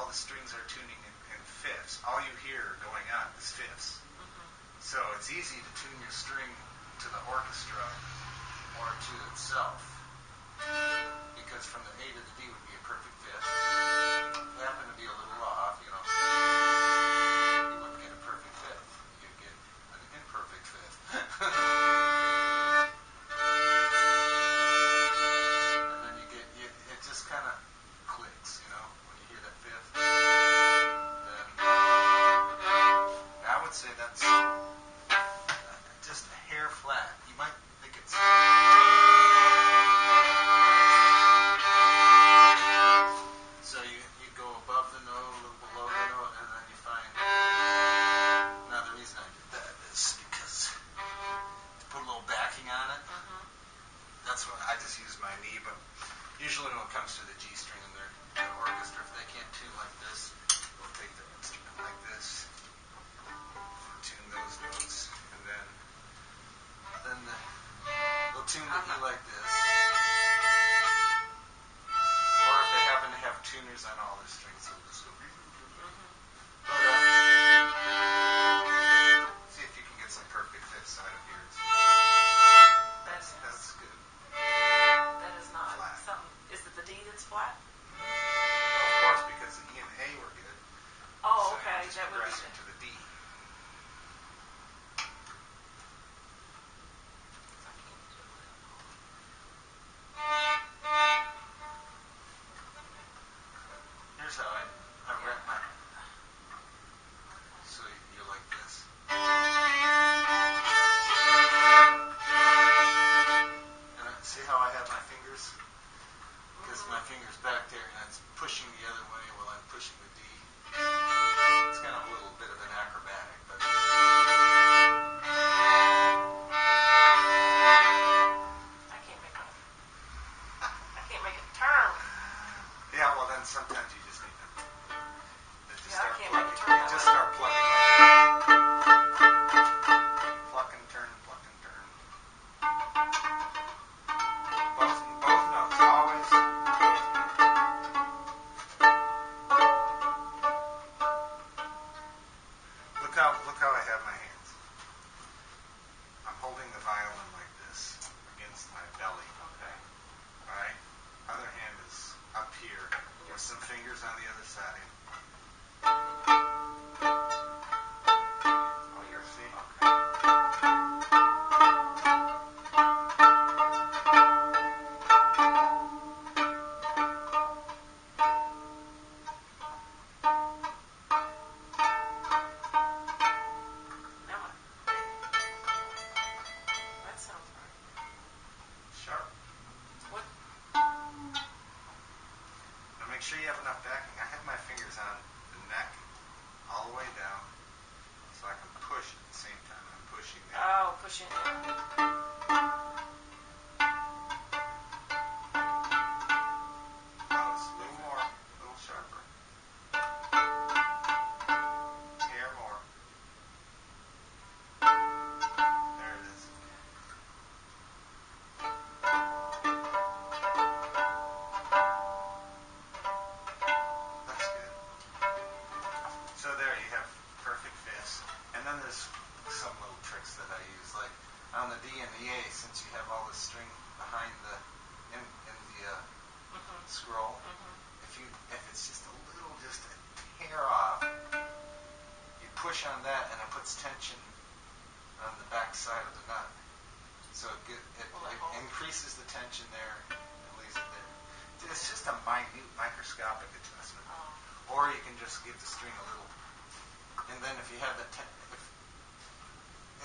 the strings are tuning in fifths. All you hear going on is fifths. So it's easy to tune your string to the orchestra or to itself, because from the A to the D would be a perfect fifth. If you happen to be a little off, you wouldn't get a perfect fifth. You'd get an imperfect fifth. And then it just kind of clicks, when you hear that fifth. Then I would say that's just a hair flat. You might think it's... So you go above the note, a little below the note, and then you find... Now the reason I did that is because to put a little backing on it. That's what I just use my knee, but usually when it comes to the G string in the orchestra, if they can't tune like this, they'll take their instrument like this and tune those notes, and then they'll tune the E like this. Or if they happen to have tuners on all their strings, they'll just go... But, see if you can get some perfect fifths out of yours. That's good. That is not flat. Something. Is it the D that's flat? Well, of course, because the E and A were good. Oh, so okay. Just that would be progressing to the D. Here's how I wrap my... So you're like this. And see how I have my fingers? Because my finger's back there and it's pushing the other way while I'm pushing the D. It's kind of a little bit of an acrobatic, but... I can't make it turn. Yeah, well then sometimes you just need to start I can't plucking. make it turn that Just way. start plucking like that. Pluck and turn, pluck and turn. Both notes, always both notes. Look how I have my hands. I'm holding the violin like this against my belly. Okay. Alright? Other hand is up here with some fingers on the other side. Oh, you're... See? Okay. That sounds right. Sharp. What? Now make sure you have enough backing. I have my fingers on the neck all the way down so I can push at the same time I'm pushing the... Oh, pushing it. Notice a little more, a little sharper. Hair more. There it is. That's good. So there you have perfect fifths. And then there's some little tricks that I use, like on the D and the A, since you have all the string behind the in the scroll. If it's just a hair off, you push on that and it puts tension on the back side of the nut. So it increases the tension there and leaves it there. It's just a minute microscopic adjustment. Or you can just give the string a little. And then if you have that,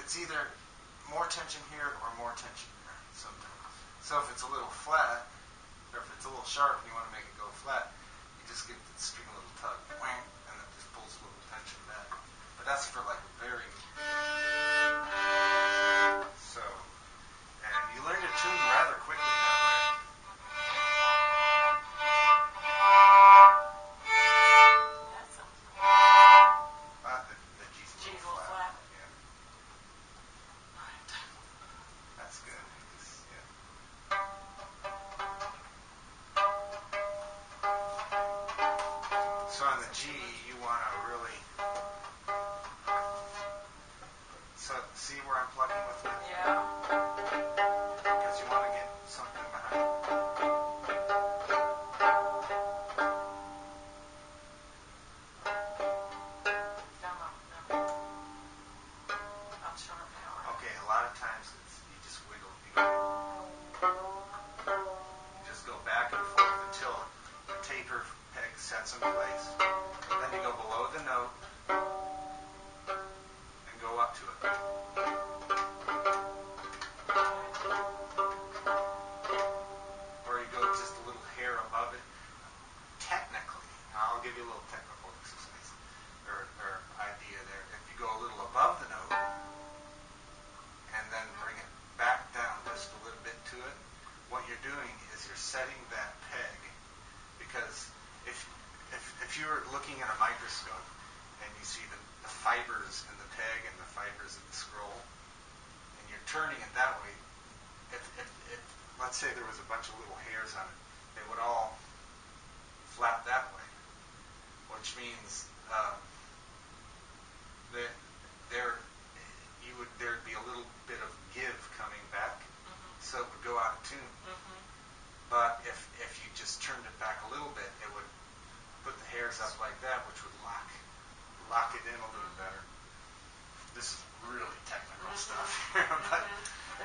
it's either more tension here or more tension there sometimes. So if it's a little flat, or if it's a little sharp and you want to make it go flat, you just give the string a little tug, whang, and it just pulls a little tension back. But that's for like very... So, and you learn to tune rather quickly that way. That sounds nice. The G's a G's little a little flat. Yeah. That's good. So on the G, you want to really. So see where I'm plucking with this? Yeah. Because you want to get something behind. No. I'm sharp now, right? Okay, a lot of times you just wiggle. You just go back and forth until the taper peg sets in place. Then you go below the note and go up to it. Or you go just a little hair above it. Technically, now I'll give you a little technical exercise or idea there. If you go a little above the note and then bring it back down just a little bit to it, what you're doing is you're setting that peg, because if you were looking at a microscope and you see the fibers in the peg and the fibers in the scroll, and you're turning it that way, if let's say there was a bunch of little hairs on it, they would all flap that way, which means that there'd be a little bit of give coming back, so it would go out of tune. But if you just turned it back a little bit, it would put the hairs up like that, which would lock it in a little better. This is really technical stuff, but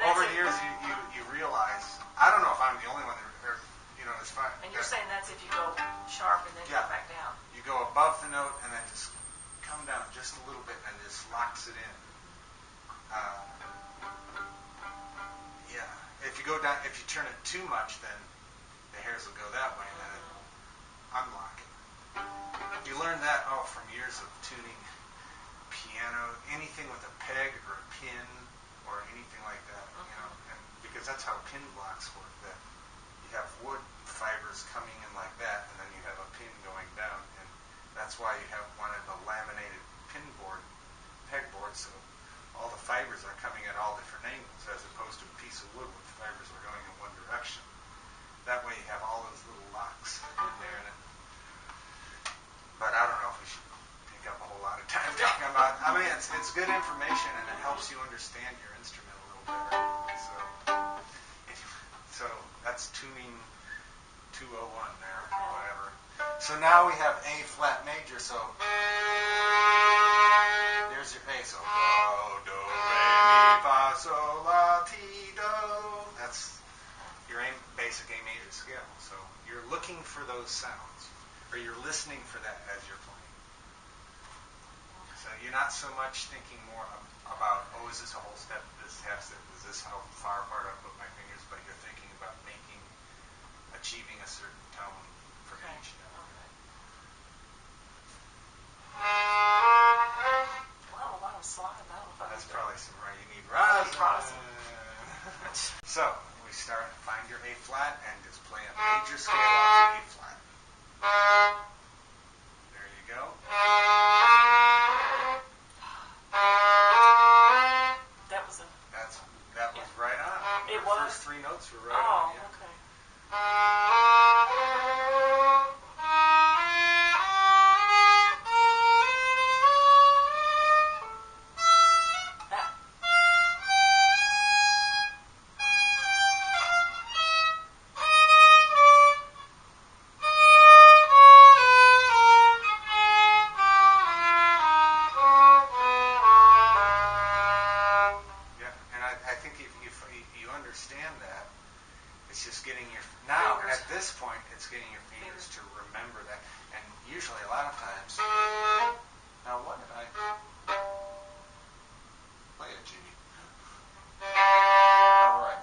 over the years you realize. I don't know if I'm the only one that, it's fine. And you're saying that's if you go sharp and then go back down. You go above the note and then just come down just a little bit and it just locks it in. If you go down, if you turn it too much, then the hairs will go that way and then it will unlock it. You learn that from years of tuning piano, anything with a peg or a pin or anything like that, and because that's how pin blocks work. That you have wood fibers coming in like that, and then you have a pin going down, and that's why you have one of the laminated pegboard, so all the fibers are coming at all different angles, as opposed to a piece of wood where the fibers are going in one direction. That way you have all those little locks in there. But I don't know if we should take up a whole lot of time talking about. I mean, it's good information and it helps you understand your instrument a little better. So that's tuning 201 there, whatever. So now we have A flat major. So there's your A. So do, re, mi, fa, sol, la, ti, do. That's your basic A major scale. So you're looking for those sounds, or you're listening for that as you're playing. So you're not so much thinking more about, is this a whole step, this half step, is this how far apart I put my fingers, but you're thinking about achieving a certain tone for each note. Well, a lot of slide. I don't know if That's I probably some right. You need rosin. So we find your A flat and just play a major scale off the A flat. There you go. That was right on. It Your was? first three notes were right on. Yeah. Okay. I think if you understand that, it's just getting at this point, it's getting your fingers to remember that. And usually, a lot of times, now what did I play a G? All right.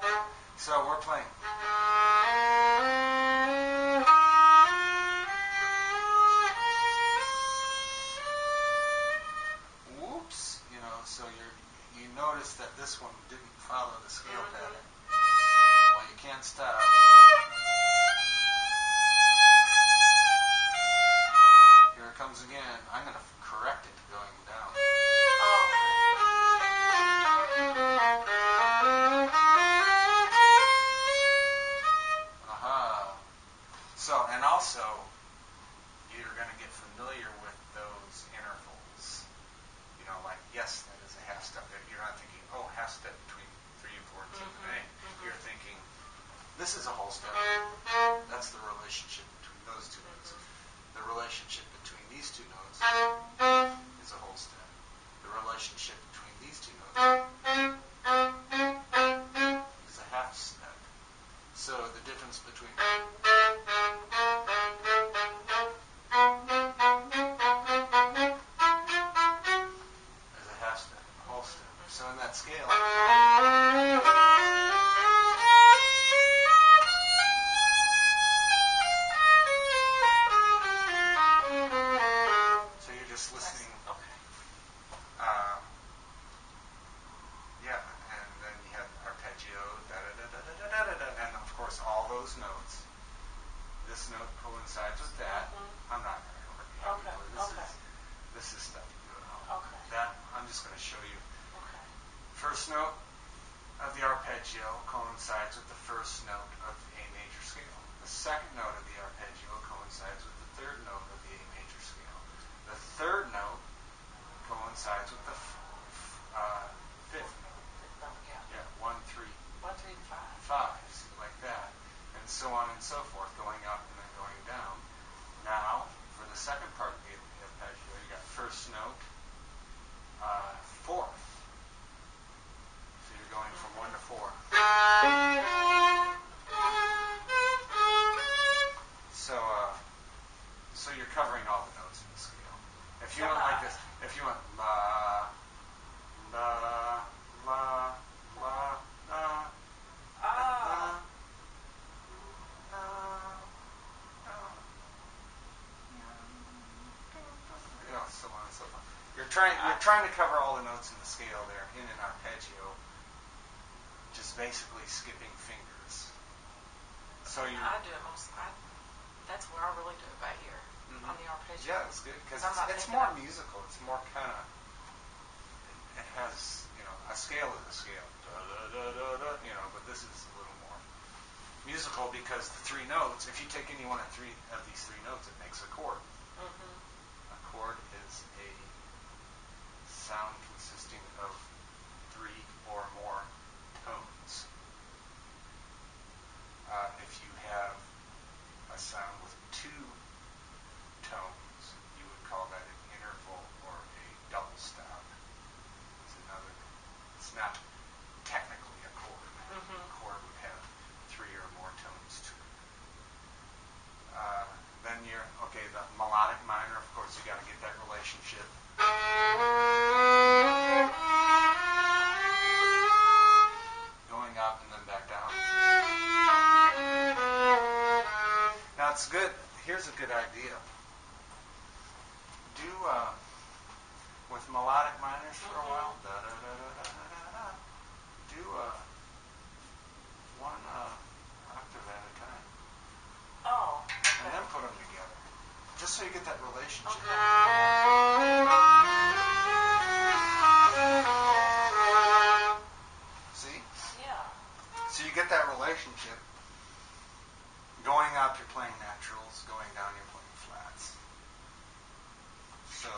So we're playing. Whoops, so you notice that this one didn't follow the scale pattern. Well, you can't stop. Here it comes again. I'm going to correct it going down. Aha. So, and also, you're going to get familiar with those intervals. You know, like, yes, that is a half step. You're not thinking, oh, half step between 3 and 4 and 2 and A. You're thinking, this is a whole step. That's the relationship between those two notes. The relationship between these two notes is a whole step. The relationship between these two notes is a half step. So the difference between is a half step and a whole step. So in that scale, so you're just listening. Okay. Yeah, and then you have arpeggio, da da da da da da da da, and of course all those notes. This note coincides with that. I'm not going to help you play. This is stuff you do at home. Okay. That I'm just going to show you. Okay. First note of the arpeggio coincides with the first note of the A major scale. The second note of the arpeggio coincides with the third note of the A major scale. The third note coincides with the fifth note. Fifth note, yeah. Yeah, 1, 3, 1, 3, 5. 5, see, like that, and so on and so forth, going up and then going down. Now, for the second part of the arpeggio, you got first note, fourth. So you're going from 1 to 4. So you're covering all the notes in the scale. If you went like this, if you went la, la, la, la, la, la, so on and so forth. You're trying to cover all the notes in the scale there in an arpeggio, just basically skipping fingers. So you. I do it most. That's where I really do it by ear on the arpeggio. Yeah, it's good because it's more musical. It's more kind of. It has, a scale is a scale, da da da da da, but this is a little more musical because the 3 notes. If you take any one of these 3 notes, it makes a chord. A chord is a sound consisting of 3 or more tones. If you have a sound with 2 tones, you would call that an interval or a double stop. It's not technically a chord. A chord would have 3 or more tones to it. Then the melodic minor, of course, you got to get that relationship. Going up and then back down. Now it's good. Here's a good idea. Do with melodic minors for a while. Da da da da da da da. Do one octave at a time. Oh. Okay. And then put them together, just so you get that relationship. Okay. See? Yeah. So you get that relationship. Going up, you're playing naturals. Going down, you're playing flats. So,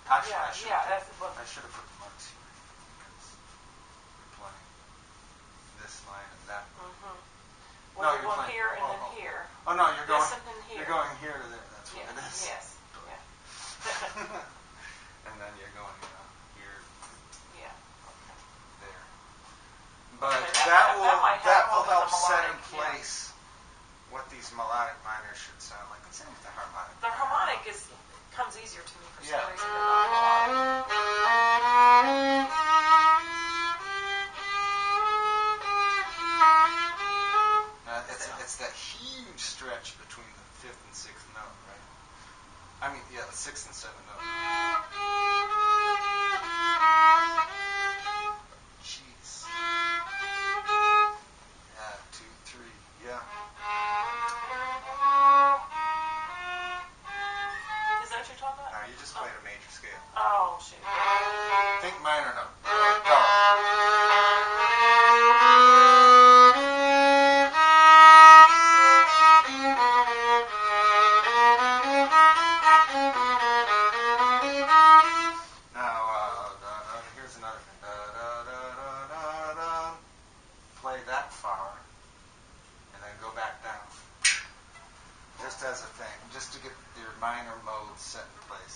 actually, I should have put the marks here because you're playing this line and that line. Well, you're going here and then here. Oh no, you're going. This and then here. You're going here to there. That's what it is. Yes. Yeah. And then you're going here. Yeah. Okay. There. But Okay, that will help the set in melodic, place what these melodic minors should sound like. And same with the harmonic. The harmonic comes easier to me for some reason than the melodic. It's that huge stretch between the 5th and 6th note, right? I mean, yeah, the 6th and 7th note. Jeez. Yeah, 2, 3, yeah. Is that what you're talking about? No, you just played a major scale. Oh, shoot. Think minor note. Go. minor modes set in place.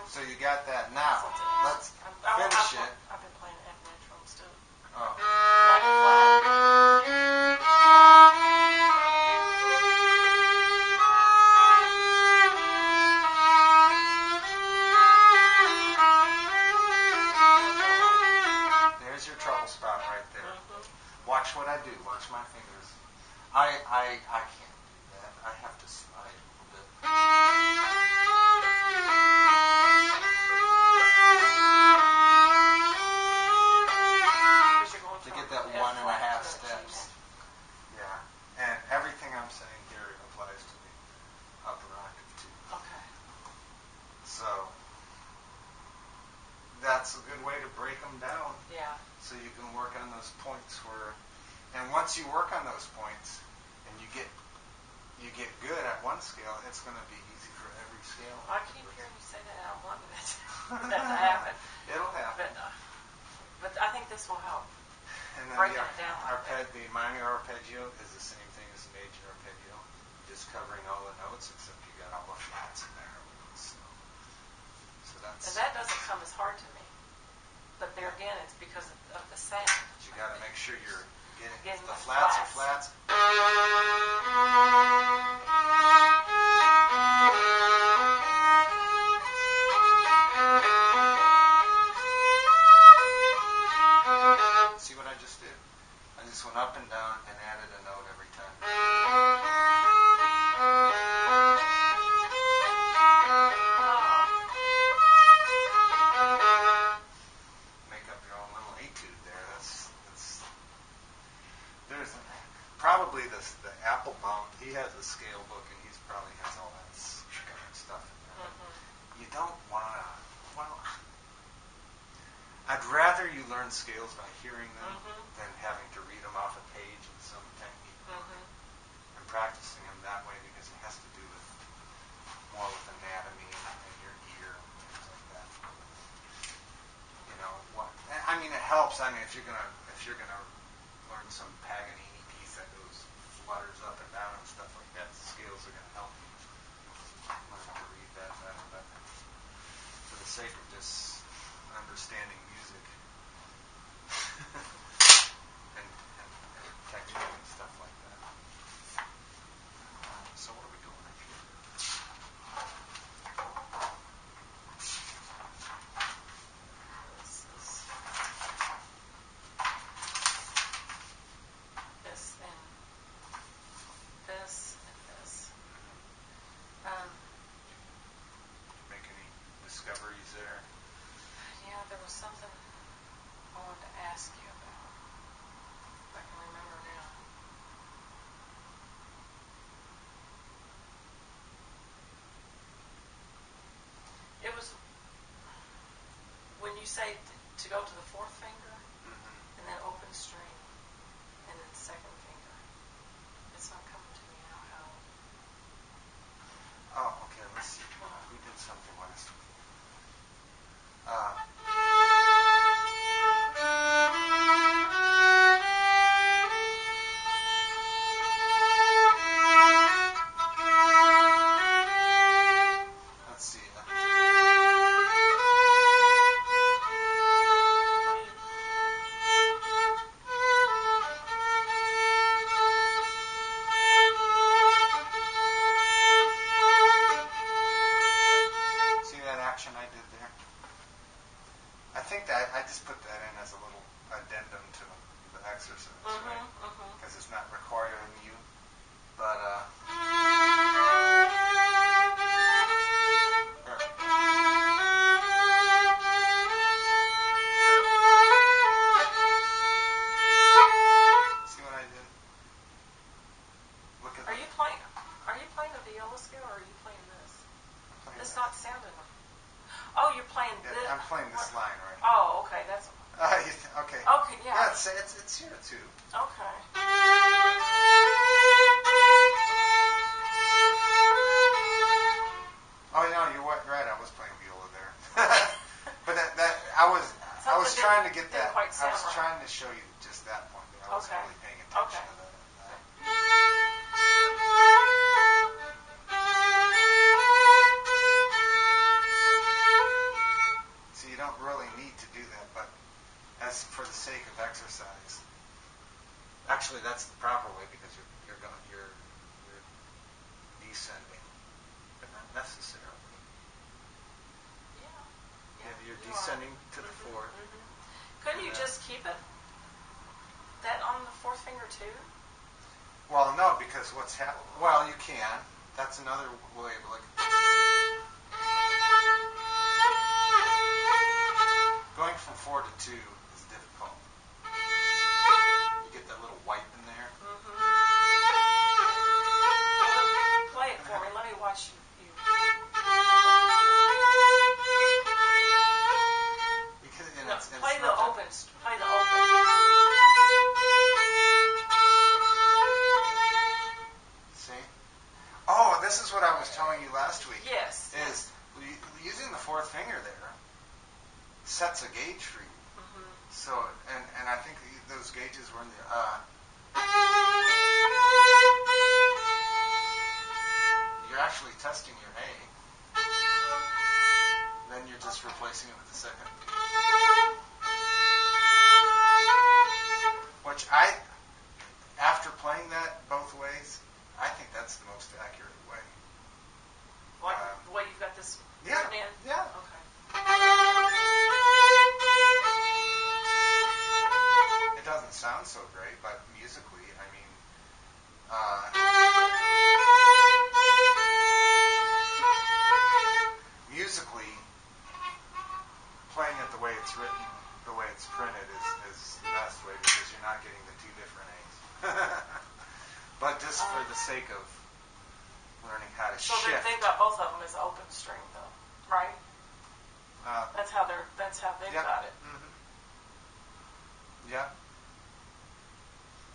So you got that now. Let's finish it. I've been playing F natural instead of Oh. There's your trouble spot right there. Watch what I do. Watch my fingers. I can't do that. I have to slide a little bit. To get that 1.5 steps. Yeah. And everything I'm saying here applies to the upper octave too. Okay. So that's a good way to break them down. Yeah. So you can work on those points where, and once you work on those points and you get good at one scale, it's going to be easy for every scale. I keep hearing you say that. I don't want that to happen. It'll happen. But I think this will help. And then breaking it down. The minor arpeggio is the same thing as the major arpeggio, just covering all the notes except you got all the flats in there. So that's. And that doesn't come as hard to me. But there again, it's because of the sound. You got to make sure you're getting the flats. Are flats. See what I just did? I just went up and down and added a note every time. Make up your own little etude there. There's probably the Applebaum. He has a scale book and he probably has all that kind of stuff in there. You don't want to. Well, I'd rather you learn scales by hearing them than having to read them off a page in some technique book. And practicing them that way because it has to do with more with anatomy and your ear and things like that. You know what? I mean, it helps. I mean, if you're gonna learn some Paganini piece that flutters up and down and stuff like that, the scales are gonna help you learn to read that better. But for the sake of just understanding music and technique and stuff like that. So what are we doing up here? This and this. Make any discoveries there? Yeah, there was something I wanted to ask you about. I can remember now. It was when you say to go to the fourth finger and then open string and then second finger. It's not coming to me now how. Oh, okay, let's see. We did something last week. Let's see. See that action I did there? I think that I just put that in as a little addendum to the exercise, right? Because it's not requiring you. But see what I did? Look at. Are you playing a viola scale or are you playing this? I'm playing It's that. not sounding. Oh, you're playing this. I'm playing this line right. Oh, okay, that's. Okay. Okay, yeah. Yeah, it's here too. Okay. trying to get didn't that. quite I sound was right. trying to show you just that point there. I wasn't Okay. really paying attention Okay. to that. So you don't really need to do that, but as for the sake of exercise, actually that's the proper way because you're descending, but not necessarily. Yeah. You're descending to the fourth. Couldn't you just keep it that on the fourth finger too? Well, no, because well, you can. That's another way of looking. Going from 4 to 2 is difficult. You get that little wipe in there. Play it for me. Let me watch you. Play the open. Play the open. See? Oh, this is what I was telling you last week. Yes. Is using the fourth finger there sets a gauge for you. So, and I think those gauges were in the you're actually testing your A. Then you're just replacing it with the second. Which after playing that both ways, I think that's the most accurate way. Like the way you've got this written in? Yeah. Okay. It doesn't sound so great, but musically, I mean, musically, playing it the way it's written, the way it's printed is the best way because you're not getting the two different A's. But just for the sake of learning how to shift. So they've got both of them as open string, though, right? That's how they've got it. Yeah.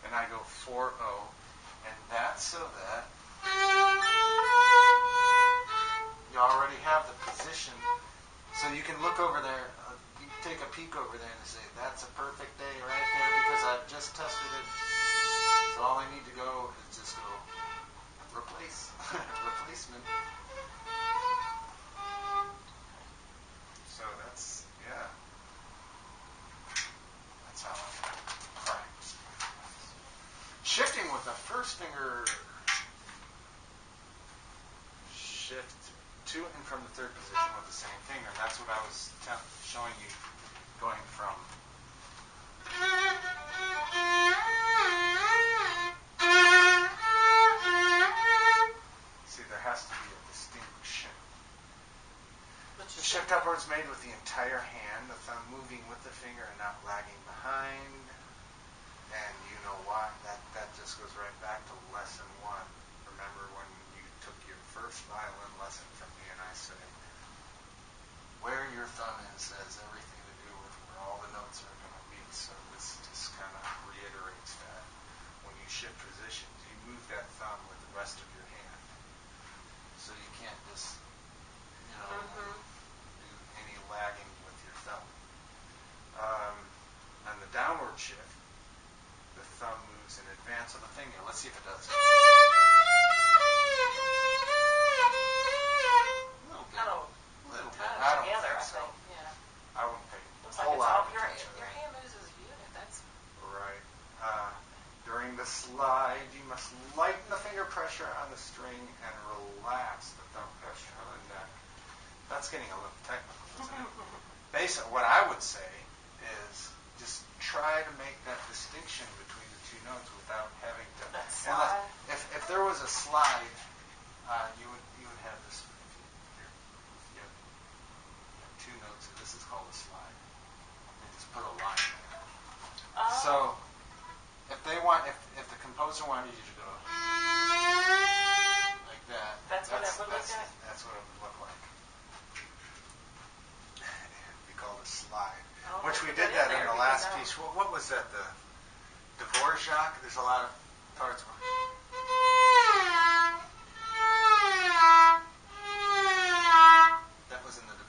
And I go 4-0, and that's so that you already have the position, so you can look over there, you take a peek over there and say, that's a perfect A right there because I've just tested it. So all I need to go is just go replacement. So that's how I practice. Shifting with the first finger. Shift to and from the third position with the same finger. And that's what I was showing you, going from see, there has to be a distinction. The shift upwards made with the entire hand, the thumb moving with the finger and not lagging behind. And you know why? That just goes right back to lesson 1. Remember when you took your first violin lesson from me and I say, where your thumb is has everything to do with where all the notes are going to be. So this just kind of reiterates that. When you shift positions, you move that thumb with the rest of your hand. So you can't just, do any lagging with your thumb. On the downward shift, the thumb moves in advance of the finger. Let's see if it does. I don't think so. I wouldn't pay a whole lot of attention to that. Your hand moves as a unit. That's right. During the slide, you must lighten the finger pressure on the string and relax the thumb pressure on the neck. That's getting a little technical, isn't it? Basically, what I would say is just try to make that distinction between the two notes without having to. That slide. If there was a slide, you would have this. You have two notes. This is called a slide. They just put a line there. So if the composer wanted you to go like that, that's what it would look like. That's what it would look like. It would be called a slide. Oh, which we did that in the last piece. What was that? The Dvorak? There's a lot of parts. That was in the Dvorak.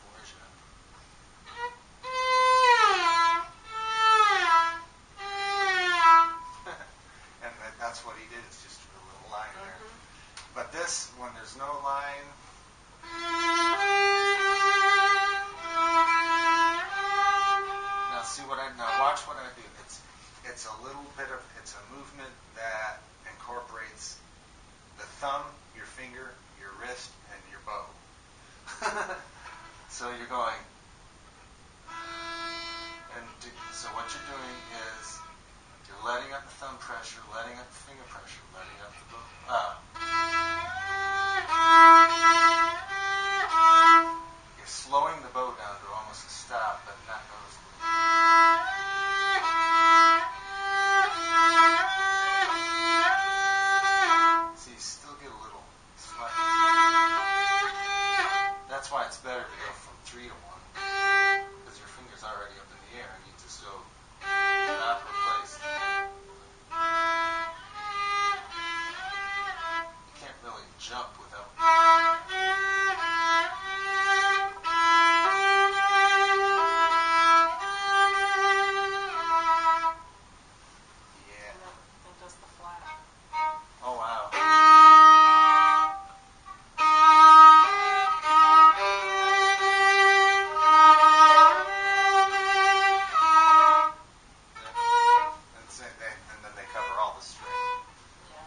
there's no line. Now watch what I do. It's a little bit of, it's a movement that incorporates the thumb, your finger, your wrist, and your bow. So you're going, so what you're doing is you're letting up the thumb pressure, letting up the finger pressure, letting up the bow. You're slowing the bow down to almost a stop, but not noticeably. So you still get a little slight. That's why it's better to go from 3 to 1, because your finger's already up in the air and you just go drop, replace. You can't really jump without. Yeah. And does the flat. Oh wow. And then they cover all the string. Yeah.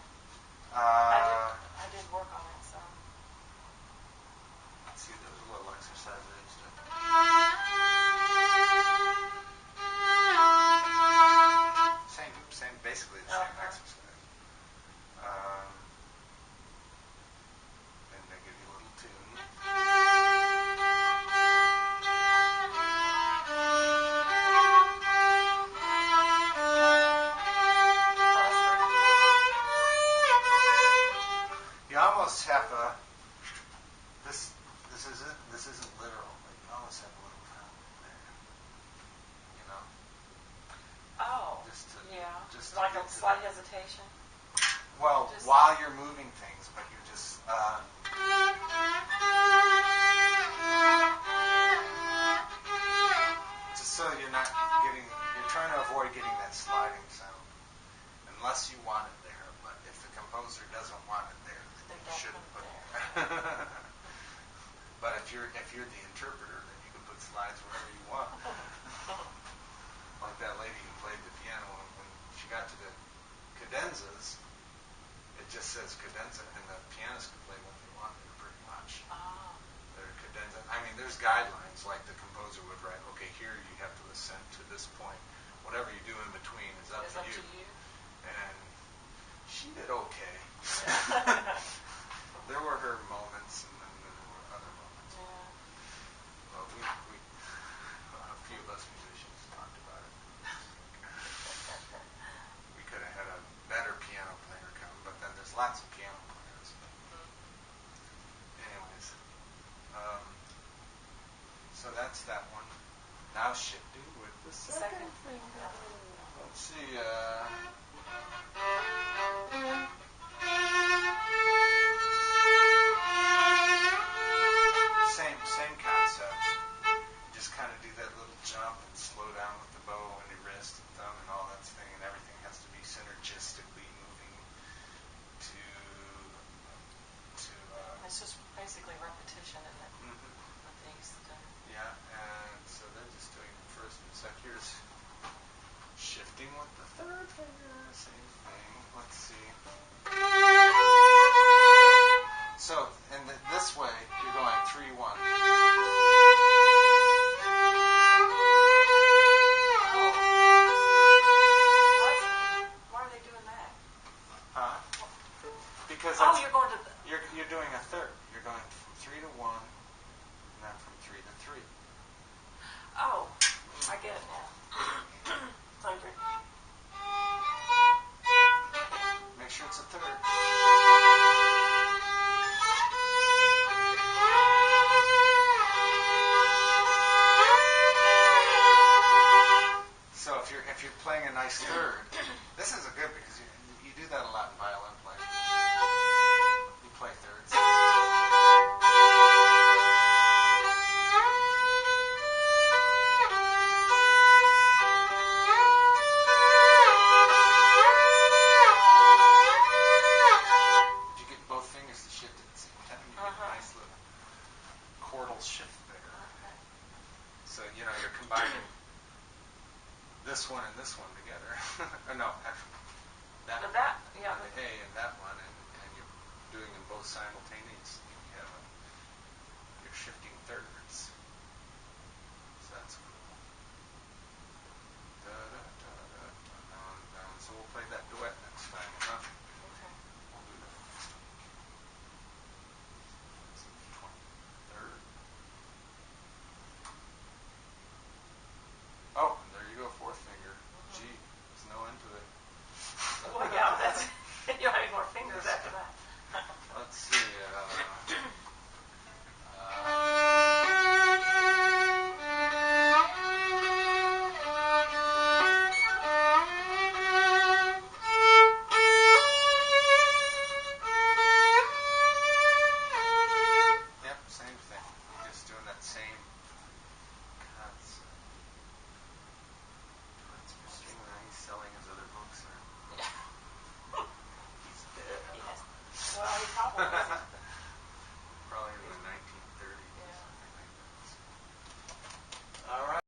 Uh, I did work on it some. Let's see, there's a little exercise I used to. Basically the same exercise. And they give you a little tune. You almost have a. This isn't literal, but you almost have a little tone there. You know. Oh. Just to like a slight hesitation. Well, while you're moving things, but you're just. Just so you're not getting. You're trying to avoid getting that sliding sound, unless you want it there. But if the composer doesn't want it there, then you shouldn't put it there. But if you're the interpreter, then you can put slides wherever you want. Like that lady who played the piano, when she got to the cadenzas, it just says cadenza, and the pianist can play what they want there, pretty much. Oh. They're cadenza. I mean, there's guidelines like the composer would write. Okay, here you have to ascend to this point. Whatever you do in between is up to you. And she did okay. Yeah. There were her moments, and then there were other moments. Yeah. Well, a few of us musicians talked about it. We could have had a better piano player come, but then there's lots of piano players. Anyways, so that's that one. Now shifting with the second finger. Let's see. Same concept. Just kind of do that little jump and slow down with the bow and your wrist and thumb and all that thing, and everything has to be synergistically moving to. It's just basically repetition, isn't it? Mm-hmm. With these. Yeah, and so they're just doing the first and second. Here's shifting with the third finger. Same thing. Let's see. So, and this way, you're going 3-1. Why are they doing that? Huh? Because you're going to. You're doing a third. You're going from 3 to 1, and then from 3 to 3. Oh, I get it now. So make sure it's a third. So if you're playing a nice third, this is a good because you do that a lot in violin playing. You play thirds. doing them both simultaneously. You're shifting thirds.